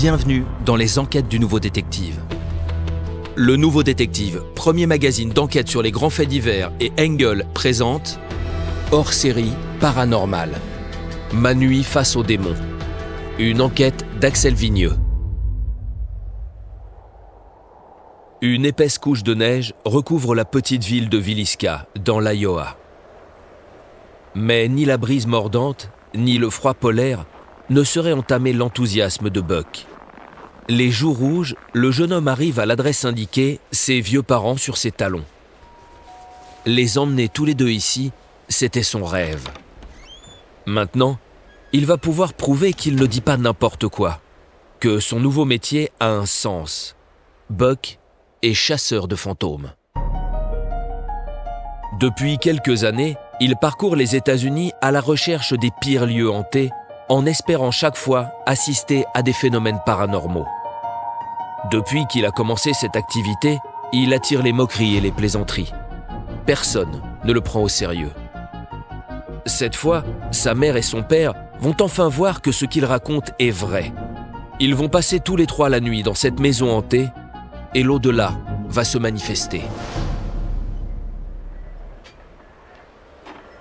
Bienvenue dans les enquêtes du Nouveau Détective. Le Nouveau Détective, premier magazine d'enquête sur les grands faits divers, et Engel présente hors-série paranormale. Ma nuit face aux démons. Une enquête d'Axel Vigneux. Une épaisse couche de neige recouvre la petite ville de Villisca, dans l'Iowa. Mais ni la brise mordante, ni le froid polaire ne sauraient entamer l'enthousiasme de Buck. Les joues rouges, le jeune homme arrive à l'adresse indiquée, ses vieux parents sur ses talons. Les emmener tous les deux ici, c'était son rêve. Maintenant, il va pouvoir prouver qu'il ne dit pas n'importe quoi, que son nouveau métier a un sens. Buck est chasseur de fantômes. Depuis quelques années, il parcourt les États-Unis à la recherche des pires lieux hantés, en espérant chaque fois assister à des phénomènes paranormaux. Depuis qu'il a commencé cette activité, il attire les moqueries et les plaisanteries. Personne ne le prend au sérieux. Cette fois, sa mère et son père vont enfin voir que ce qu'il raconte est vrai. Ils vont passer tous les trois la nuit dans cette maison hantée et l'au-delà va se manifester.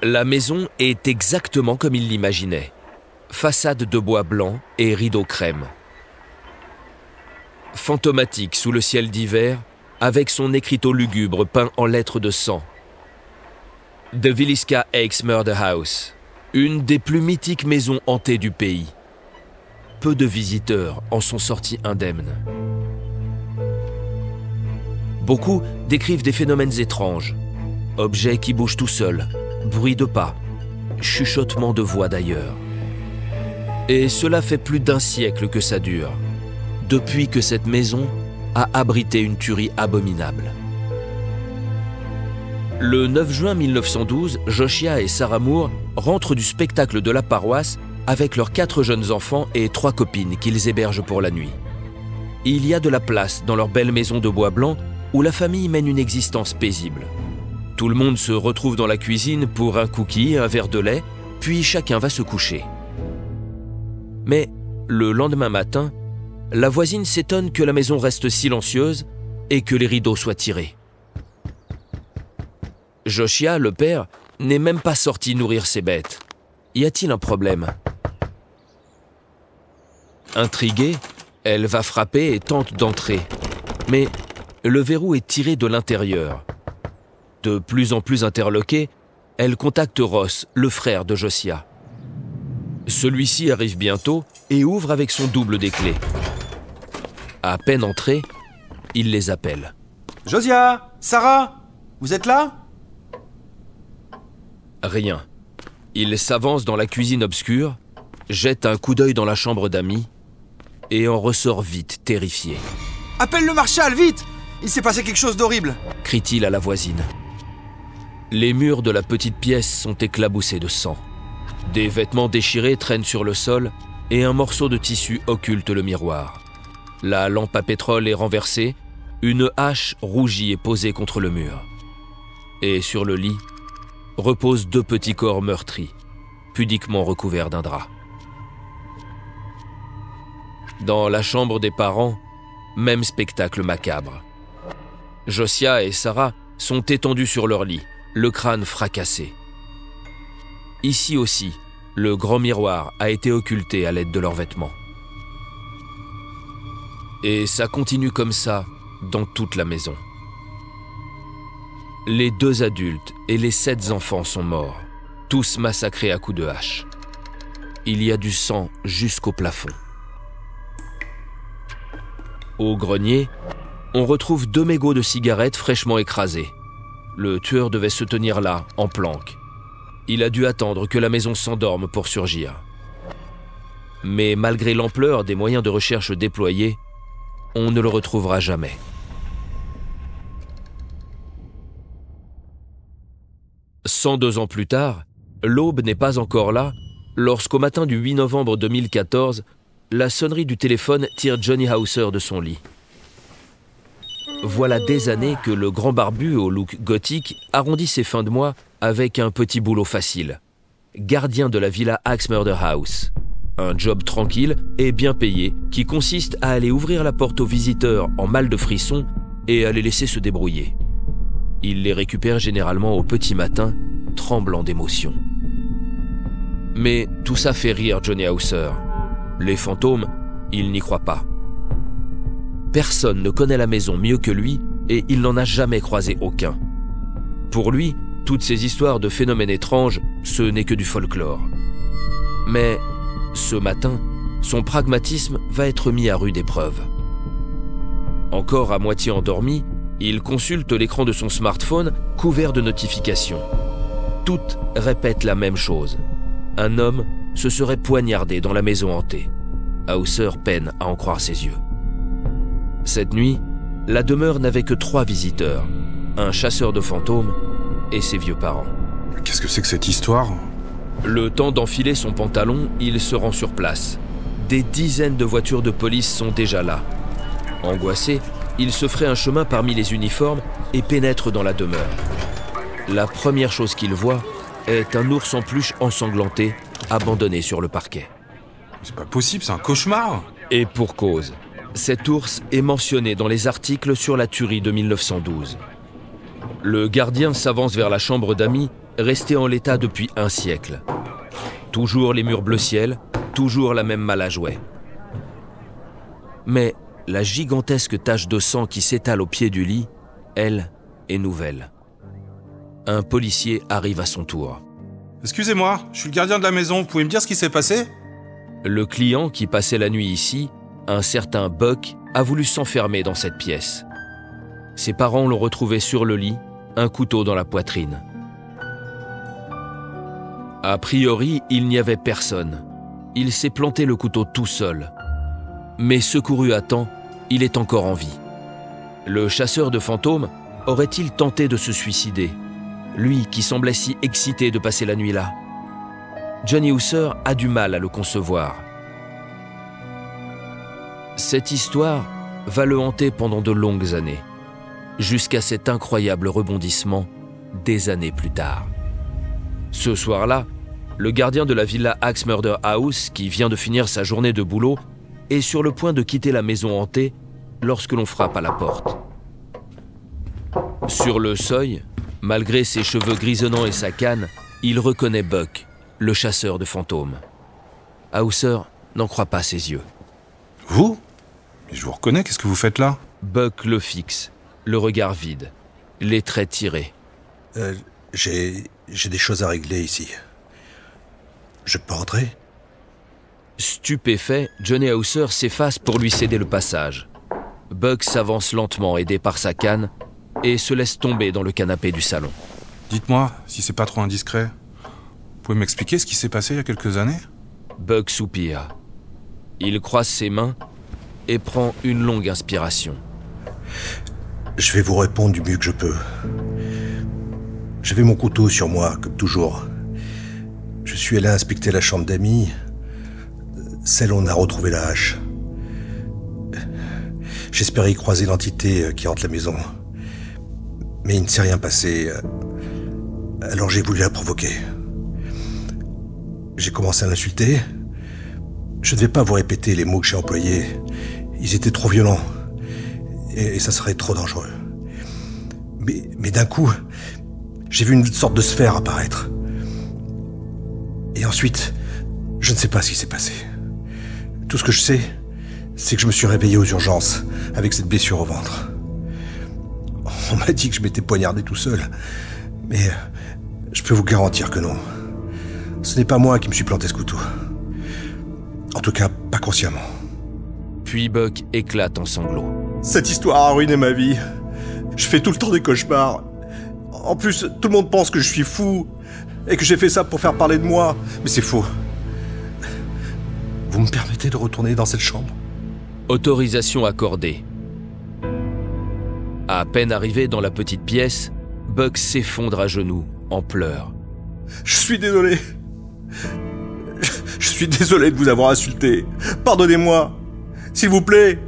La maison est exactement comme il l'imaginait. Façade de bois blanc et rideaux crème. Fantomatique sous le ciel d'hiver, avec son écriteau lugubre peint en lettres de sang. The Villisca Axe Murder House, une des plus mythiques maisons hantées du pays. Peu de visiteurs en sont sortis indemnes. Beaucoup décrivent des phénomènes étranges. Objets qui bougent tout seuls, bruit de pas, chuchotement de voix d'ailleurs. Et cela fait plus d'un siècle que ça dure, depuis que cette maison a abrité une tuerie abominable. Le 9 juin 1912, Josiah et Sarah Moore rentrent du spectacle de la paroisse avec leurs 4 jeunes enfants et 3 copines qu'ils hébergent pour la nuit. Il y a de la place dans leur belle maison de bois blanc où la famille mène une existence paisible. Tout le monde se retrouve dans la cuisine pour un cookie et un verre de lait, puis chacun va se coucher. Mais le lendemain matin, la voisine s'étonne que la maison reste silencieuse et que les rideaux soient tirés. Josiah, le père, n'est même pas sorti nourrir ses bêtes. Y a-t-il un problème? Intriguée, elle va frapper et tente d'entrer. Mais le verrou est tiré de l'intérieur. De plus en plus interloquée, elle contacte Ross, le frère de Josiah. Celui-ci arrive bientôt et ouvre avec son double des clés. À peine entré, il les appelle. « Josiah, Sarah, vous êtes là ?» Rien. Il s'avance dans la cuisine obscure, jette un coup d'œil dans la chambre d'amis et en ressort vite, terrifié. « Appelle le marshal, vite! Il s'est passé quelque chose d'horrible !» crie-t-il à la voisine. Les murs de la petite pièce sont éclaboussés de sang. Des vêtements déchirés traînent sur le sol et un morceau de tissu occulte le miroir. La lampe à pétrole est renversée, une hache rougie est posée contre le mur. Et sur le lit, reposent 2 petits corps meurtris, pudiquement recouverts d'un drap. Dans la chambre des parents, même spectacle macabre. Josiah et Sarah sont étendus sur leur lit, le crâne fracassé. Ici aussi, le grand miroir a été occulté à l'aide de leurs vêtements. Et ça continue comme ça dans toute la maison. Les 2 adultes et les 7 enfants sont morts, tous massacrés à coups de hache. Il y a du sang jusqu'au plafond. Au grenier, on retrouve 2 mégots de cigarettes fraîchement écrasés. Le tueur devait se tenir là, en planque. Il a dû attendre que la maison s'endorme pour surgir. Mais malgré l'ampleur des moyens de recherche déployés, on ne le retrouvera jamais. « 102 ans plus tard, l'aube n'est pas encore là lorsqu'au matin du 8 novembre 2014, la sonnerie du téléphone tire Johnny Hauser de son lit. Voilà des années que le grand barbu au look gothique arrondit ses fins de mois avec un petit boulot facile. Gardien de la villa Axe Murder House. Un job tranquille et bien payé qui consiste à aller ouvrir la porte aux visiteurs en mal de frisson et à les laisser se débrouiller. Il les récupère généralement au petit matin, tremblant d'émotion. Mais tout ça fait rire Johnny Hauser. Les fantômes, il n'y croit pas. Personne ne connaît la maison mieux que lui et il n'en a jamais croisé aucun. Pour lui, toutes ces histoires de phénomènes étranges, ce n'est que du folklore. Mais ce matin, son pragmatisme va être mis à rude épreuve. Encore à moitié endormi, il consulte l'écran de son smartphone couvert de notifications. Toutes répètent la même chose. Un homme se serait poignardé dans la maison hantée. Hauser peine à en croire ses yeux. Cette nuit, la demeure n'avait que 3 visiteurs, un chasseur de fantômes et ses vieux parents. Qu'est-ce que c'est que cette histoire ? Le temps d'enfiler son pantalon, il se rend sur place. Des dizaines de voitures de police sont déjà là. Angoissé, il se ferait un chemin parmi les uniformes et pénètre dans la demeure. La première chose qu'il voit est un ours en peluche ensanglanté, abandonné sur le parquet. C'est pas possible, c'est un cauchemar. Et pour cause, cet ours est mentionné dans les articles sur la tuerie de 1912. Le gardien s'avance vers la chambre d'amis, restée en l'état depuis un siècle. Toujours les murs bleu ciel, toujours la même malle à jouets. Mais la gigantesque tache de sang qui s'étale au pied du lit, elle, est nouvelle. Un policier arrive à son tour. Excusez-moi, je suis le gardien de la maison, vous pouvez me dire ce qui s'est passé ? Le client qui passait la nuit ici, un certain Buck, a voulu s'enfermer dans cette pièce. Ses parents l'ont retrouvé sur le lit, un couteau dans la poitrine. A priori, il n'y avait personne. Il s'est planté le couteau tout seul. Mais secouru à temps, il est encore en vie. Le chasseur de fantômes aurait-il tenté de se suicider ? Lui qui semblait si excité de passer la nuit là. Johnny Hauser a du mal à le concevoir. Cette histoire va le hanter pendant de longues années, jusqu'à cet incroyable rebondissement des années plus tard. Ce soir-là, le gardien de la villa Axe Murder House, qui vient de finir sa journée de boulot, est sur le point de quitter la maison hantée lorsque l'on frappe à la porte. Sur le seuil, malgré ses cheveux grisonnants et sa canne, il reconnaît Buck, le chasseur de fantômes. Hauser n'en croit pas ses yeux. Vous ? Mais je vous reconnais, qu'est-ce que vous faites là ? Buck le fixe, le regard vide, les traits tirés. J'ai des choses à régler ici. Je peux rentrer ? Stupéfait, Johnny Hauser s'efface pour lui céder le passage. Buck s'avance lentement, aidé par sa canne, et se laisse tomber dans le canapé du salon. Dites-moi, si c'est pas trop indiscret, vous pouvez m'expliquer ce qui s'est passé il y a quelques années ? Buck soupire. Il croise ses mains et prend une longue inspiration. Je vais vous répondre du mieux que je peux. J'avais mon couteau sur moi, comme toujours. Je suis allé inspecter la chambre d'amis, celle où on a retrouvé la hache. J'espérais y croiser l'entité qui hante la maison. Mais il ne s'est rien passé, alors j'ai voulu la provoquer. J'ai commencé à l'insulter. Je ne vais pas vous répéter les mots que j'ai employés. Ils étaient trop violents. Et ça serait trop dangereux. Mais d'un coup, j'ai vu une sorte de sphère apparaître. Et ensuite, je ne sais pas ce qui s'est passé. Tout ce que je sais, c'est que je me suis réveillé aux urgences avec cette blessure au ventre. On m'a dit que je m'étais poignardé tout seul. Mais je peux vous garantir que non. Ce n'est pas moi qui me suis planté ce couteau. En tout cas, pas consciemment. Puis Buck éclate en sanglots. Cette histoire a ruiné ma vie. Je fais tout le temps des cauchemars. En plus, tout le monde pense que je suis fou et que j'ai fait ça pour faire parler de moi. Mais c'est faux. Vous me permettez de retourner dans cette chambre ? Autorisation accordée. À peine arrivé dans la petite pièce, Buck s'effondre à genoux, en pleurs. Je suis désolé. Je suis désolé de vous avoir insulté. Pardonnez-moi. S'il vous plaît,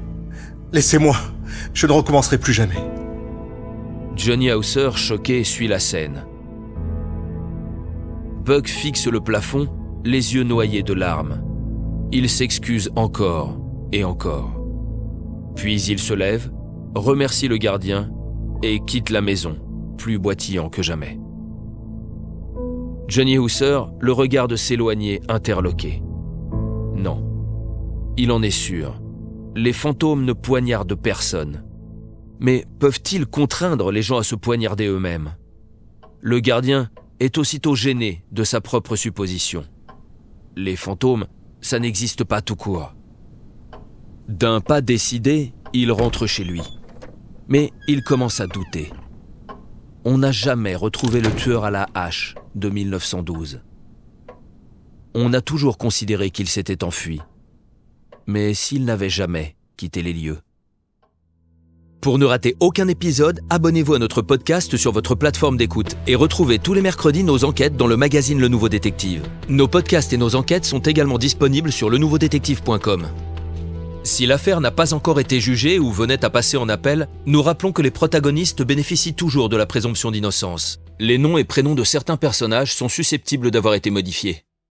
laissez-moi. Je ne recommencerai plus jamais. Johnny Hauser, choqué, suit la scène. Buck fixe le plafond, les yeux noyés de larmes. Il s'excuse encore et encore. Puis il se lève, remercie le gardien et quitte la maison, plus boitillant que jamais. Johnny Husser le regarde s'éloigner interloqué. Non, il en est sûr. Les fantômes ne poignardent personne. Mais peuvent-ils contraindre les gens à se poignarder eux-mêmes? Le gardien est aussitôt gêné de sa propre supposition. Les fantômes, ça n'existe pas tout court. D'un pas décidé, il rentre chez lui. Mais il commence à douter. On n'a jamais retrouvé le tueur à la hache de 1912. On a toujours considéré qu'il s'était enfui. Mais s'il n'avait jamais quitté les lieux. Pour ne rater aucun épisode, abonnez-vous à notre podcast sur votre plateforme d'écoute et retrouvez tous les mercredis nos enquêtes dans le magazine Le Nouveau Détective. Nos podcasts et nos enquêtes sont également disponibles sur lenouveaudétective.com. Si l'affaire n'a pas encore été jugée ou venait à passer en appel, nous rappelons que les protagonistes bénéficient toujours de la présomption d'innocence. Les noms et prénoms de certains personnages sont susceptibles d'avoir été modifiés.